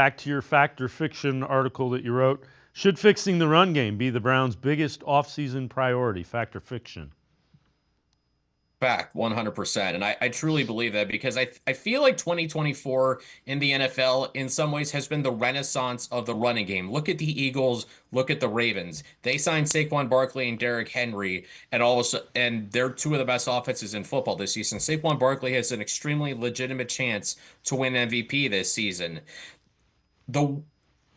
Back to your fact or fiction article that you wrote. Should fixing the run game be the Browns' biggest offseason priority? Fact or fiction? Fact, 100%. And I truly believe that because I feel like 2024 in the NFL in some ways has been the renaissance of the running game. Look at the Eagles, look at the Ravens. They signed Saquon Barkley and Derrick Henry, and they're two of the best offenses in football this season. Saquon Barkley has an extremely legitimate chance to win MVP this season. The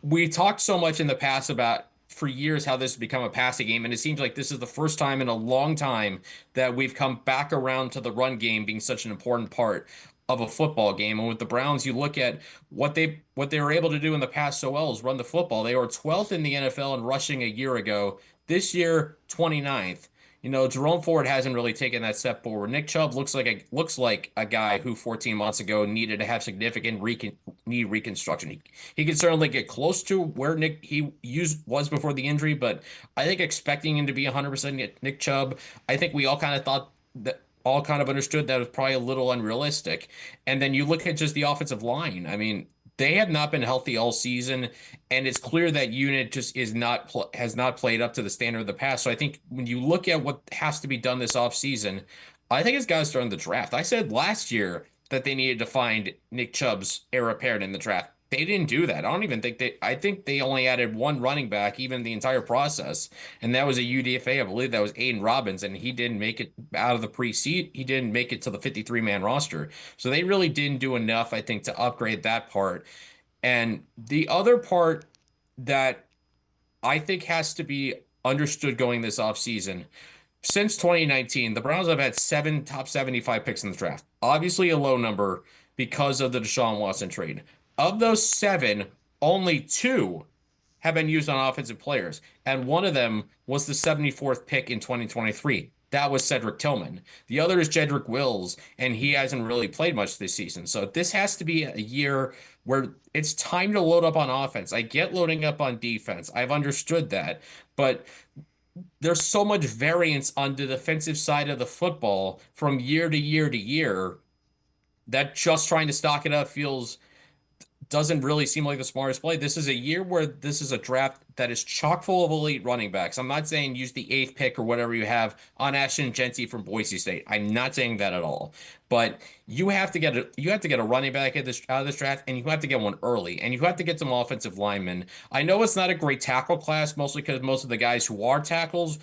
We talked so much in the past about for years how this has become a passing game, and it seems like this is the first time in a long time that we've come back around to the run game being such an important part of a football game. And with the Browns, you look at what they were able to do in the past so well is run the football. They were 12th in the NFL in rushing a year ago. This year, 29th. Jerome Ford hasn't really taken that step forward. Nick Chubb looks like a guy who 14 months ago needed to have significant knee reconstruction. He can certainly get close to where was before the injury, but I think expecting him to be 100% Nick Chubb, I think we all kind of thought that all kind of understood that was probably a little unrealistic. And then you look at just the offensive line. I mean, they have not been healthy all season, and it's clear that unit just has not played up to the standard of the past. So I think when you look at what has to be done this offseason, I think it's got to start in the draft. I said last year that they needed to find Nick Chubb's heir apparent in the draft. They didn't do that. I think they only added one running back even the entire process, and that was a UDFA. I believe that was Aiden Robbins, and he didn't make it out of the pre-seed. He didn't make it to the 53-man roster. So they really didn't do enough, I think, to upgrade that part. And the other part that I think has to be understood going this offseason, since 2019, the Browns have had seven top 75 picks in the draft. Obviously, a low number because of the Deshaun Watson trade. Of those seven, only two have been used on offensive players, and one of them was the 74th pick in 2023. That was Cedric Tillman. The other is Jedrick Wills, and he hasn't really played much this season. So this has to be a year where it's time to load up on offense. I get loading up on defense. I've understood that, but there's so much variance on the defensive side of the football from year to year to year that just trying to stock it up feels doesn't really seem like the smartest play. This is a year where this is a draft that is chock full of elite running backs. I'm not saying use the eighth pick or whatever you have on Ashton Genty from Boise State. I'm not saying that at all. But you have to get a running back out of this draft, and you have to get one early, and you have to get some offensive linemen. I know it's not a great tackle class, mostly because most of the guys who are tackles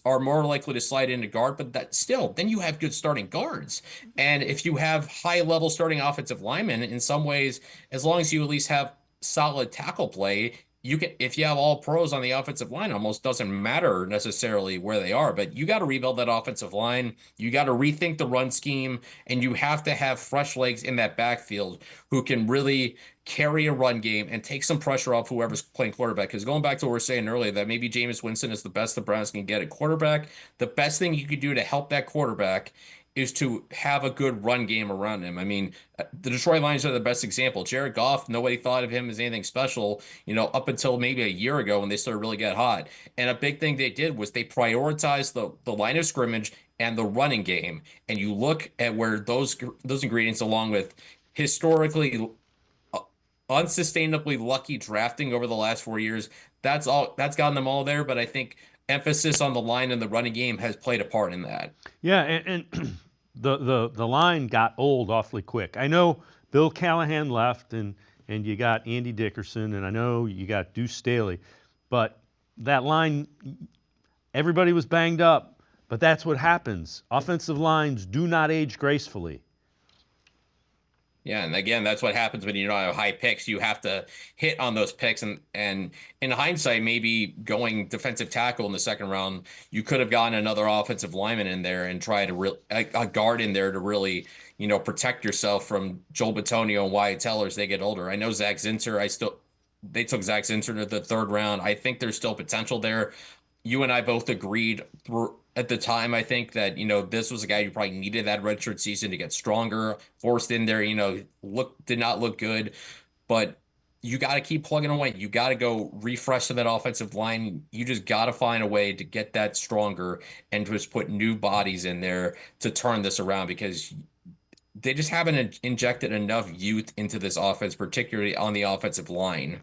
are more likely to slide into guard, but that still, then you have good starting guards. And if you have high level starting offensive linemen, in some ways, as long as you at least have solid tackle play, you can, if you have all pros on the offensive line, almost doesn't matter necessarily where they are, but you got to rebuild that offensive line. You got to rethink the run scheme, and you have to have fresh legs in that backfield who can really carry a run game and take some pressure off whoever's playing quarterback. Because going back to what we were saying earlier, that maybe Jameis Winston is the best the Browns can get at quarterback. The best thing you could do to help that quarterback is to have a good run game around him. I mean, the Detroit Lions are the best example. Jared Goff, nobody thought of him as anything special, up until maybe a year ago when they started really get hot. And a big thing they did was they prioritized the line of scrimmage and the running game. And you look at where those ingredients, along with historically unsustainably lucky drafting over the last 4 years, that's gotten them all there. But I think emphasis on the line and the running game has played a part in that. Yeah, and the line got old awfully quick. I know Bill Callahan left, and you got Andy Dickerson, and I know you got Deuce Staley, but that line, everybody was banged up. But that's what happens. Offensive lines do not age gracefully. Yeah, and again, that's what happens when you don't have high picks. You have to hit on those picks, and in hindsight, maybe going defensive tackle in the second round, you could have gotten another offensive lineman in there and tried a guard in there to really, protect yourself from Joel Bitonio and Wyatt Teller as they get older. I know Zach Zinter. They took Zach Zinter to the third round. I think there's still potential there. You and I both agreed at the time, I think that, this was a guy who probably needed that redshirt season to get stronger, forced in there, did not look good, but you got to keep plugging away. You got to go refresh to that offensive line. You just got to find a way to get that stronger and just put new bodies in there to turn this around, because they just haven't injected enough youth into this offense, particularly on the offensive line.